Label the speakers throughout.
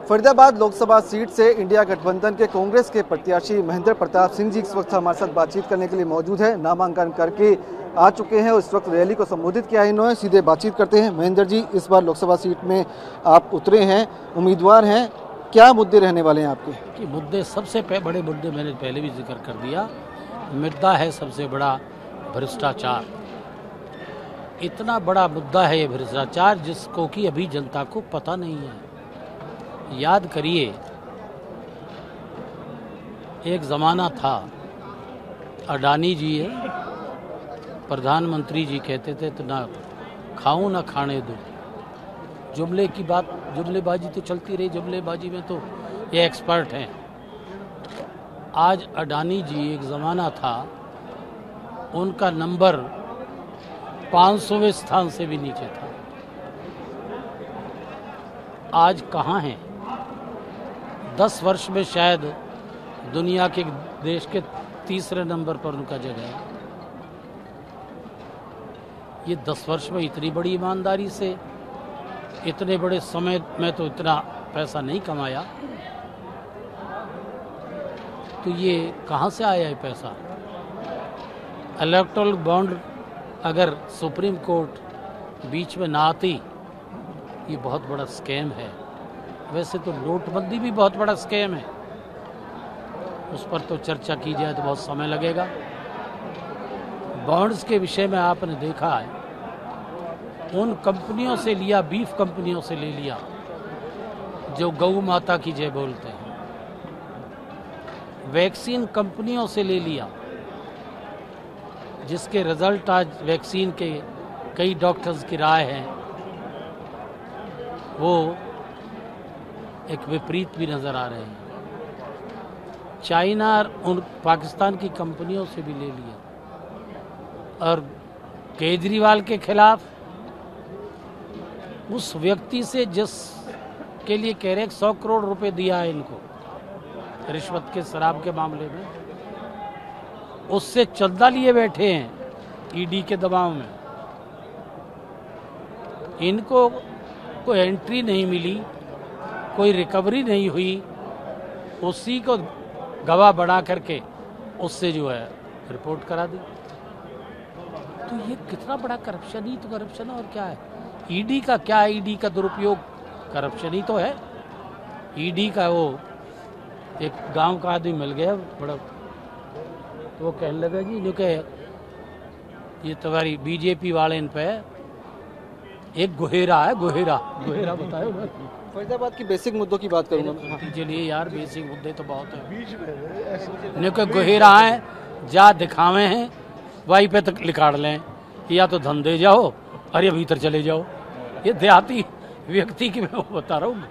Speaker 1: Faridabad Lok Sabha seat से India गठबंधन के कांग्रेस के प्रत्याशी महेंद्र प्रताप सिंह जी इस वक्त हमारे साथ बातचीत करने के लिए मौजूद है। नामांकन करके आ चुके हैं और इस वक्त रैली को संबोधित किया है इन्होंने। सीधे बातचीत करते हैं। महेंद्र जी, इस बार लोकसभा सीट में आप उतरे हैं, उम्मीदवार हैं, क्या मुद्दे रहने वाले हैं आपके?
Speaker 2: कि मुद्दे सबसे बड़े मुद्दे मैंने पहले भी जिक्र कर दिया। मुद्दा है सबसे बड़ा भ्रष्टाचार। इतना बड़ा मुद्दा है ये भ्रष्टाचार, जिसको कि अभी जनता को पता नहीं है। याद करिए, एक ज़माना था, अडानी जी है प्रधानमंत्री जी कहते थे तो ना खाऊं ना खाने दो। जुमले की बात, जुमलेबाजी तो चलती रही, जुमलेबाजी में तो ये एक्सपर्ट हैं। आज अडानी जी, एक ज़माना था उनका नंबर 500वें स्थान से भी नीचे था, आज कहाँ हैं? 10 वर्ष में शायद दुनिया के देश के तीसरे नंबर पर उनका जगह है। ये 10 वर्ष में इतनी बड़ी ईमानदारी से, इतने बड़े समय में तो इतना पैसा नहीं कमाया, तो ये कहाँ से आया है पैसा? इलेक्टोरल बॉन्ड अगर सुप्रीम कोर्ट बीच में ना आती, ये बहुत बड़ा स्कैम है। वैसे तो नोटबंदी भी बहुत बड़ा स्कैम है, उस पर तो चर्चा की जाए तो बहुत समय लगेगा। बॉन्ड्स के विषय में आपने देखा है, उन कंपनियों से लिया, बीफ कंपनियों से ले लिया जो गौ माता की जय बोलते हैं, वैक्सीन कंपनियों से ले लिया जिसके रिजल्ट आज वैक्सीन के कई डॉक्टर्स की राय है वो एक विपरीत भी नज़र आ रहे हैं। चाइना और उन पाकिस्तान की कंपनियों से भी ले लिया। और केजरीवाल के खिलाफ उस व्यक्ति से जिसके लिए कह रहे 100 करोड़ रुपए दिया है इनको रिश्वत के, शराब के मामले में, उससे चंदा लिए बैठे हैं ईडी के दबाव में। इनको कोई एंट्री नहीं मिली, कोई रिकवरी नहीं हुई, उसी को गवाह बना करके उससे जो है रिपोर्ट करा दी। तो ये कितना बड़ा करप्शन ही तो करप्शन है, और क्या है? ईडी का क्या है? ईडी का दुरुपयोग करप्शन ही तो है। ईडी का वो एक गांव का आदमी मिल गया बड़ा, तो वो कहने लगा जी जो कि ये तुम्हारी बीजेपी वाले इन पे एक गोहेरा है, गोहेरा बताओ।
Speaker 1: फरीदाबाद की बेसिक मुद्दों की बात करूँगा।
Speaker 2: चलिए यार, बेसिक मुद्दे तो बहुत हैं। नहीं कोई गोहेरा है, जा दिखावे हैं, वहीं पे तक लिखाड़ लें, या तो धंधे जाओ अरे भीतर चले जाओ। ये देहाती व्यक्ति की मैं बता रहा हूँ।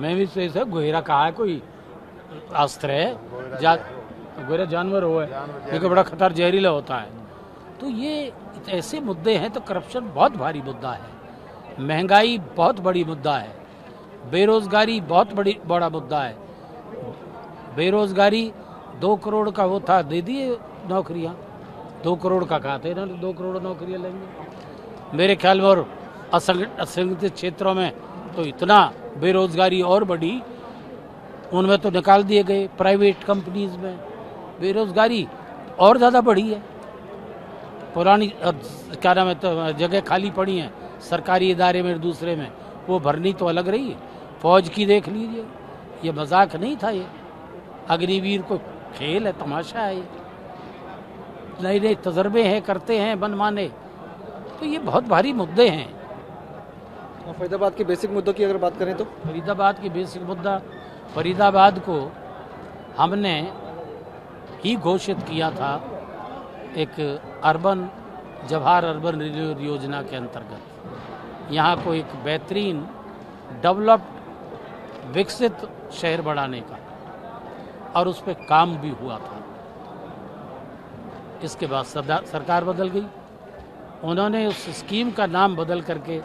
Speaker 2: मैं भी से गोहेरा कहा है, कोई अस्त्र है, गोहेरा जानवर हुआ है, लेकिन बड़ा खतर जहरीला होता है। तो ये ऐसे मुद्दे हैं। तो करप्शन बहुत भारी मुद्दा है, महंगाई बहुत बड़ी मुद्दा है, बेरोजगारी बहुत बड़ा मुद्दा है। बेरोजगारी 2 करोड़ का वो था, दे दिए नौकरियां। 2 करोड़ का कहा था ना, 2 करोड़ नौकरियां लेंगे मेरे ख्याल में। और असंगठित क्षेत्रों में तो इतना बेरोजगारी और बढ़ी, उनमें तो निकाल दिए गए। प्राइवेट कंपनीज में बेरोजगारी और ज़्यादा बढ़ी है। पुरानी क्या नाम है, तो जगह खाली पड़ी हैं सरकारी इदारे में, दूसरे में, वो भरनी तो अलग रही है। फौज की देख लीजिए, ये मजाक नहीं था, ये अग्निवीर को खेल है, तमाशा है। ये नए नए तजर्बे हैं, करते हैं मनमाने। तो ये बहुत भारी मुद्दे हैं।
Speaker 1: फरीदाबाद के बेसिक मुद्दों की अगर बात करें तो
Speaker 2: फरीदाबाद की बेसिक मुद्दा, फरीदाबाद को हमने ही घोषित किया था एक जवाहर अर्बन रिन्यूअल योजना के अंतर्गत। यहाँ को एक बेहतरीन डेवलप्ड विकसित शहर बनाने का, और उस पर काम भी हुआ था। इसके बाद सरकार बदल गई, उन्होंने उस स्कीम का नाम बदल करके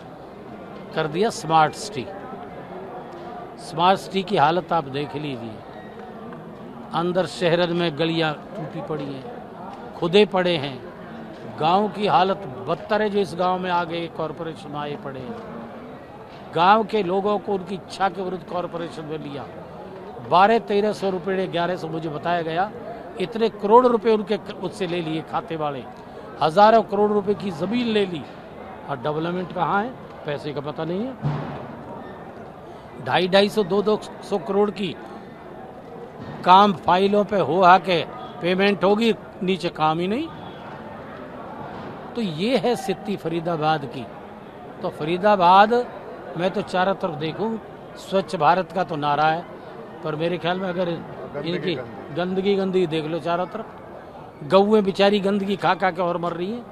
Speaker 2: कर दिया स्मार्ट सिटी। स्मार्ट सिटी की हालत आप देख लीजिए। अंदर शहर में गलियां टूटी पड़ी हैं, खुदे पड़े हैं। गांव की हालत बदतर है, जो इस गांव में आ गए कॉरपोरेशन आए पड़े हैं। गांव के लोगों को उनकी इच्छा के विरुद्ध कॉरपोरेशन में लिया। 1200-1300 रुपये 1100 मुझे बताया गया, इतने करोड़ रुपए उनके उससे ले लिए खाते वाले, हजारों करोड़ रुपए की जमीन ले ली, और डेवलपमेंट कहाँ है? पैसे का पता नहीं है। 250-200 करोड़ की काम फाइलों पे हो आके पेमेंट होगी, नीचे काम ही नहीं। तो ये है स्थिति फरीदाबाद की। तो फरीदाबाद मैं तो चारों तरफ देखूं, स्वच्छ भारत का तो नारा है, पर मेरे ख्याल में अगर इनकी गंदगी देख लो चारों तरफ, गौएं बेचारी गंदगी खा खा के और मर रही हैं।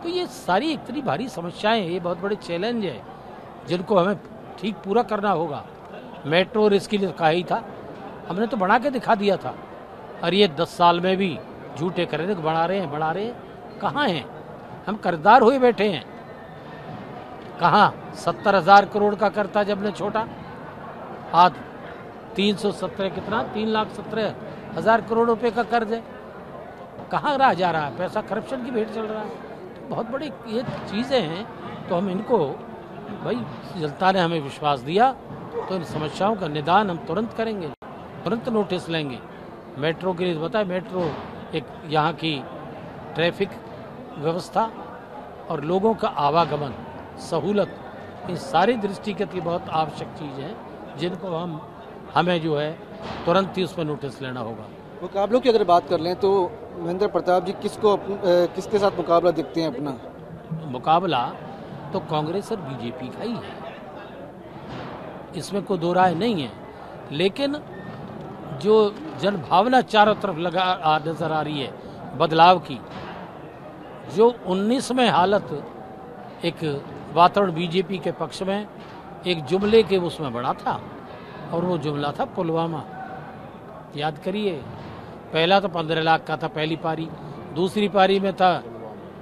Speaker 2: तो ये सारी इतनी भारी समस्याएं हैं, ये बहुत बड़े चैलेंज है जिनको हमें ठीक पूरा करना होगा। मेट्रो और इसके लिए कहा ही था, हमने तो बना के दिखा दिया था, और ये 10 साल में भी झूठे कर रहे, बढ़ा रहे हैं। कहाँ हैं? हम कर्जदार हुए बैठे हैं। कहाँ 70,000 करोड़ का करता जब ने छोटा, आज 317 कितना 3,17,000 करोड़ रुपए का कर्ज है। कहाँ रहा जा रहा है पैसा? करप्शन की भेंट चल रहा है। तो बहुत बड़ी ये चीज़ें हैं। तो हम इनको, भाई जनता ने हमें विश्वास दिया, तो इन समस्याओं का निदान हम तुरंत करेंगे, तुरंत नोटिस लेंगे। मेट्रो के लिए बताए, मेट्रो एक यहाँ की ट्रैफिक व्यवस्था और लोगों का आवागमन सहूलत, इन सारी दृष्टिगत की बहुत आवश्यक चीज़ है, जिनको हमें जो है तुरंत ही उस पर नोटिस लेना होगा।
Speaker 1: मुकाबलों की अगर बात कर लें तो महेंद्र प्रताप जी किसके साथ मुकाबला देखते हैं अपना?
Speaker 2: मुकाबला तो कांग्रेस और बीजेपी का ही है, इसमें कोई दो राय नहीं है। लेकिन जो जनभावना चारों तरफ नजर आ रही है बदलाव की, जो 19 में हालत एक वातावरण बीजेपी के पक्ष में एक जुमले के उसमें बड़ा था, और वो जुमला था पुलवामा। याद करिए, पहला तो 15 लाख का था पहली पारी, दूसरी पारी में था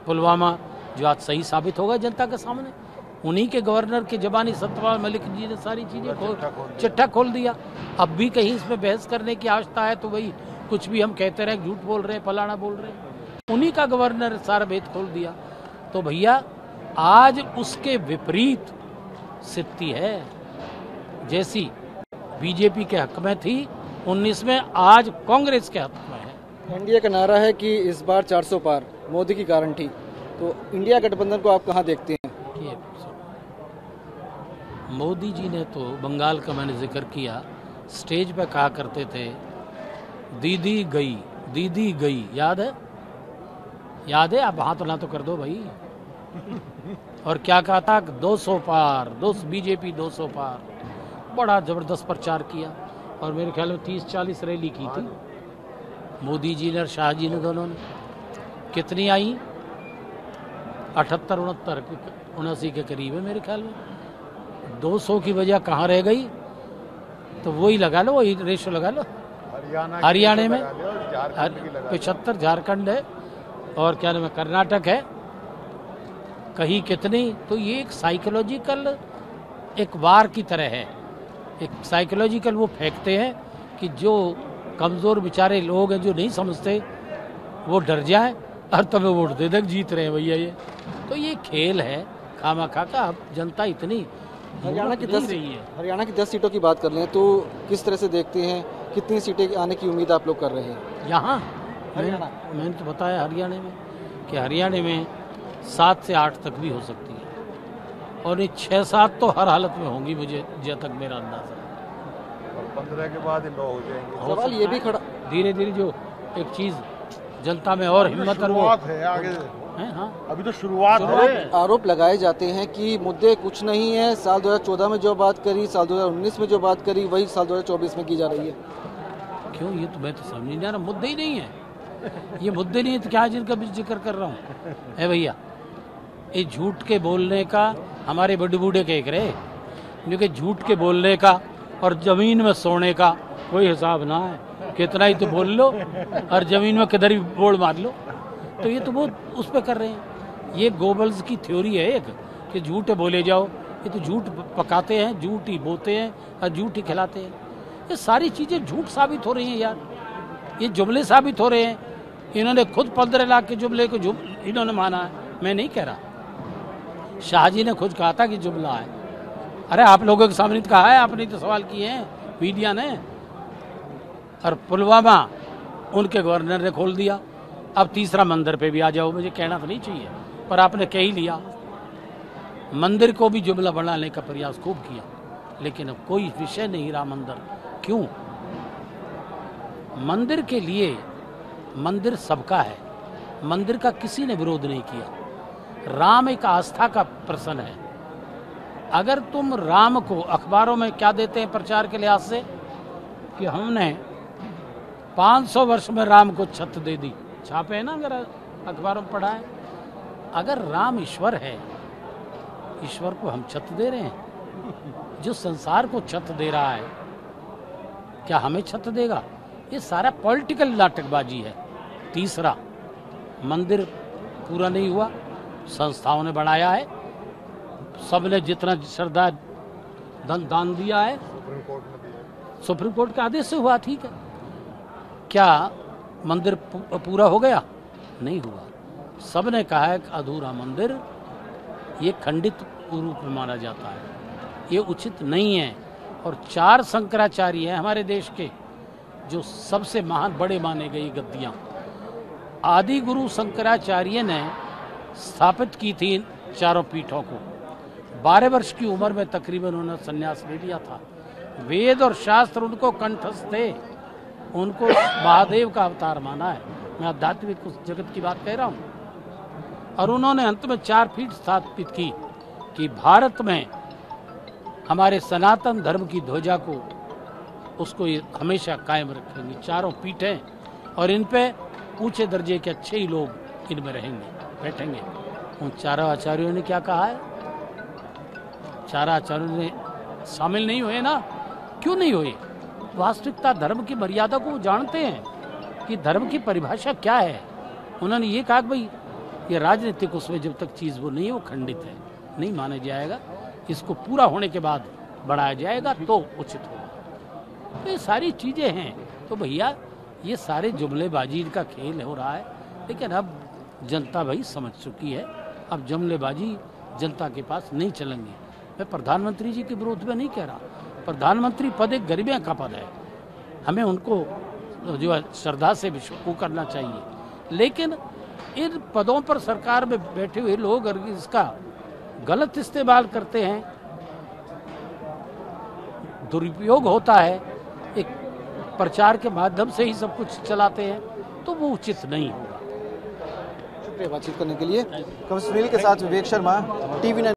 Speaker 2: पुलवामा, जो आज सही साबित होगा जनता के सामने। उन्हीं के गवर्नर के जबानी सत्यपाल मलिक जी ने सारी चीजें चिट्ठा खोल दिया। अब भी कहीं इसमें बहस करने की आवश्यकता है तो वही कुछ भी हम कहते रहे, झूठ बोल रहे हैं, फलाना बोल रहे हैं, उन्हीं का गवर्नर सारा भेद खोल दिया। तो भैया आज उसके विपरीत स्थिति है, जैसी बीजेपी के हक में थी 19 में, आज कांग्रेस के हक में है।
Speaker 1: एनडीए का नारा है कि इस बार 400 पार, मोदी की गारंटी। तो इंडिया गठबंधन को आप कहाँ देखते हैं?
Speaker 2: मोदी जी ने तो बंगाल का मैंने जिक्र किया, स्टेज पे कहा करते थे दीदी गई, दीदी गई। याद है? याद है? आप हाथ ना तो कर दो भाई। और क्या कहा था? 200 पार, बीजेपी 200 पार। बड़ा जबरदस्त प्रचार किया, और मेरे ख्याल में 30-40 रैली की थी मोदी जी ने और शाह जी ने, दोनों ने। कितनी आई? 78-79 के करीब है मेरे ख्याल में। 200 की वजह कहाँ रह गई? तो वही लगा लो, वही रेशो लगा लो। हरियाणा में 75, झारखंड है, और क्या नाम है, कर्नाटक है, कहीं कितनी। तो ये एक साइकोलॉजिकल एक वार की तरह है, एक साइकोलॉजिकल वो फेंकते हैं कि जो कमज़ोर बेचारे लोग हैं, जो नहीं समझते, वो डर जाए और तब वोट दे दे, जीत रहे हैं भैया ये। तो ये खेल है खामा खा का। अब जनता इतनी
Speaker 1: हरियाणा की 10 सीटों की बात कर लें तो किस तरह से देखते हैं, कितनी सीटें आने की उम्मीद आप लोग कर रहे हैं?
Speaker 2: यहाँ मैंने तो बताया हरियाणा में कि हरियाणा में 7 से 8 तक भी हो सकती है, और ये 6-7 तो हर हालत में होंगी, मुझे जहाँ तक मेरा अंदाजा है।
Speaker 3: 15 के बाद इन हो जाएंगे।
Speaker 1: सवाल ये भी खड़ा,
Speaker 2: धीरे धीरे जो एक चीज़ जनता में और हिम्मत और वो
Speaker 3: है आगे
Speaker 2: है। हाँ,
Speaker 3: अभी तो शुरुआत है।
Speaker 1: आरोप लगाए जाते हैं कि मुद्दे कुछ नहीं है, साल 2014 में जो बात करी, साल 2019 में जो बात करी, वही साल 2024 में की जा रही है।
Speaker 2: क्यों? ये तो मैं तो समझ नहीं आ रहा, मुद्दे ही नहीं है ये। मुद्दे नहीं है तो क्या जिनका भी जिक्र कर रहा हूँ है भैया। ये झूठ के बोलने का हमारे बड़े बूढ़े कह रहे, क्योंकि झूठ के बोलने का और जमीन में सोने का कोई हिसाब ना है। कितना ही तो बोल लो और जमीन में किधर भी बोल मार लो। तो ये तो वो उस पर कर रहे हैं। ये गोबल्स की थ्योरी है एक, कि झूठ बोले जाओ। ये तो झूठ पकाते हैं, झूठ ही बोते हैं और झूठ ही खिलाते हैं। ये सारी चीज़ें झूठ साबित हो रही हैं यार, ये जुमले साबित हो रहे हैं। इन्होंने खुद 15 लाख के जुमले को इन्होंने माना है, मैं नहीं कह रहा। शाह जी ने खुद कहा था कि जुमला है, अरे आप लोगों के सामने तो कहा है, आपने तो सवाल किए हैं मीडिया ने। और पुलवामा उनके गवर्नर ने खोल दिया। अब तीसरा मंदिर पे भी आ जाओ, मुझे कहना तो नहीं चाहिए पर आपने कह ही लिया। मंदिर को भी जुमला बनाने का प्रयास खूब किया, लेकिन अब कोई विषय नहीं रहा मंदिर। क्यों? मंदिर के लिए, मंदिर सबका है, मंदिर का किसी ने विरोध नहीं किया। राम एक आस्था का प्रश्न है। अगर तुम राम को, अखबारों में क्या देते हैं प्रचार के लिहाज से कि हमने 500 वर्ष में राम को छत दे दी, छापे है ना, अगर अखबारों में पढ़ा है। अगर राम ईश्वर है, ईश्वर को हम छत दे रहे हैं? जो संसार को छत दे रहा है, क्या हमें छत देगा? ये सारा पॉलिटिकल नाटकबाजी है। तीसरा, मंदिर पूरा नहीं हुआ, संस्थाओं ने बनाया है, सबने जितना श्रद्धा दान दिया है, सुप्रीम कोर्ट के आदेश से हुआ, ठीक है। क्या मंदिर पूरा हो गया? नहीं हुआ। सबने कहा है कि अधूरा मंदिर ये खंडित रूप में माना जाता है, ये उचित नहीं है। और 4 शंकराचार्य हैं हमारे देश के, जो सबसे महान बड़े माने गए गद्दियाँ। आदि गुरु शंकराचार्य ने स्थापित की थी चारों पीठों को। 12 वर्ष की उम्र में तकरीबन उन्होंने संन्यास ले लिया था। वेद और शास्त्र उनको कंठस्थ थे, उनको महादेव का अवतार माना है। मैं आध्यात्मिक जगत की बात कह रहा हूँ। और उन्होंने अंत में 4 पीठ स्थापित की कि भारत में हमारे सनातन धर्म की ध्वजा को, उसको ये हमेशा कायम रखेंगे। 4 पीठें, और इन पे ऊंचे दर्जे के अच्छे ही लोग इनमें रहेंगे, बैठेंगे। उन 4 आचार्यों ने क्या कहा है? 4 आचार्यों ने शामिल नहीं हुए ना। क्यों नहीं हुए? वास्तविकता धर्म की मर्यादा को जानते हैं कि धर्म की परिभाषा क्या है। उन्होंने ये कहा कि भाई ये राजनीतिक, उसमें जब तक चीज़ वो नहीं है, वो खंडित है, नहीं माना जाएगा, इसको पूरा होने के बाद बढ़ाया जाएगा तो उचित होगा। तो ये सारी चीज़ें हैं। तो भैया ये सारे जुमलेबाजी का खेल हो रहा है, लेकिन अब जनता भाई समझ चुकी है। अब जुमलेबाजी जनता के पास नहीं चलेंगे। मैं प्रधानमंत्री जी के विरोध में नहीं कह रहा। प्रधानमंत्री पद एक गरिमा का पद है, हमें उनको जो है श्रद्धा से वो करना चाहिए। लेकिन इन पदों पर सरकार में बैठे हुए लोग अगर इसका गलत इस्तेमाल करते हैं, दुरुपयोग होता है, एक प्रचार के माध्यम से ही सब कुछ चलाते हैं, तो वो उचित नहीं होगा।
Speaker 1: शुक्रिया बातचीत करने के लिए। सुनील के साथ विवेक शर्मा, TV9।